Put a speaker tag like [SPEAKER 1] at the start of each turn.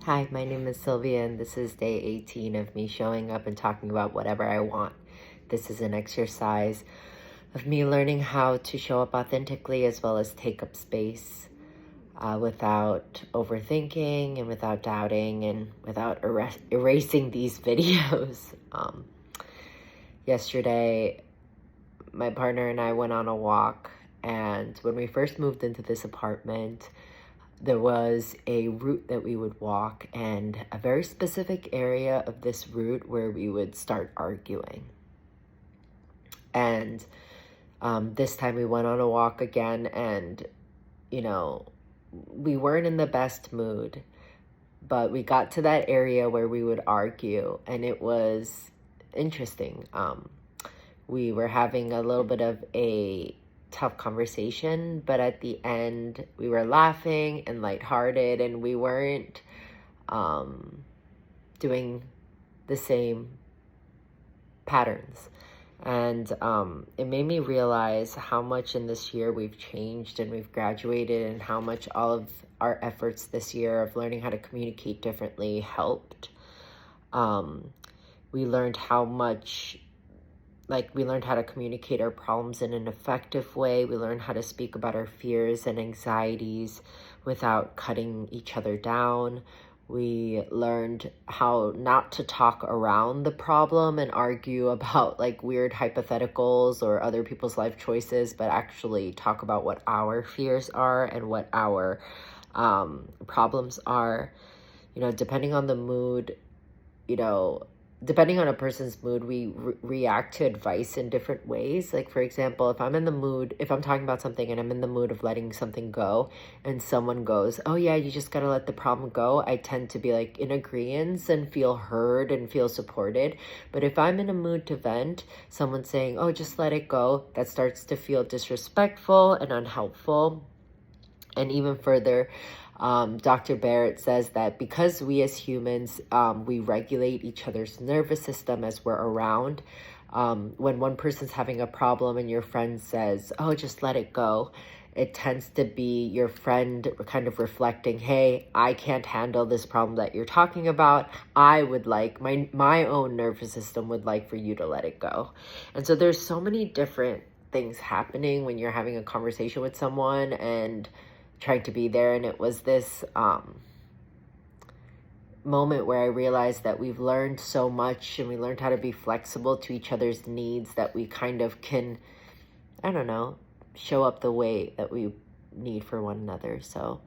[SPEAKER 1] Hi, my name is Sylvia, and this is day 18 of me showing up and talking about whatever I want. This is an exercise of me learning how to show up authentically as well as take up space without overthinking and without doubting and without erasing these videos. Yesterday, my partner and I went on a walk, and when we first moved into this apartment, there was a route that we would walk and a very specific area of this route where we would start arguing. And this time we went on a walk again, and, we weren't in the best mood, but we got to that area where we would argue, and it was interesting. We were having a little bit of a tough conversation, but at the end we were laughing and lighthearted, and we weren't doing the same patterns. And it made me realize how much in this year we've changed and we've graduated, and how much all of our efforts this year of learning how to communicate differently helped. We learned how much we learned how to communicate our problems in an effective way. We learned how to speak about our fears and anxieties without cutting each other down. We learned how not to talk around the problem and argue about weird hypotheticals or other people's life choices, but actually talk about what our fears are and what our problems are. Depending on the mood, depending on a person's mood, we react to advice in different ways. Like, for example, if I'm talking about something and I'm in the mood of letting something go, and someone goes, "Oh yeah, you just gotta let the problem go," I tend to be in agreement and feel heard and feel supported. But if I'm in a mood to vent, someone saying, "Oh, just let it go," that starts to feel disrespectful and unhelpful. And even further, Dr. Barrett says that because we as humans, we regulate each other's nervous system as we're around. When one person's having a problem and your friend says, "Oh, just let it go," it tends to be your friend kind of reflecting, "Hey, I can't handle this problem that you're talking about. I would like, my own nervous system would like for you to let it go." And so there's so many different things happening when you're having a conversation with someone and trying to be there. And it was this moment where I realized that we've learned so much, and we learned how to be flexible to each other's needs, that we kind of can, show up the way that we need for one another. So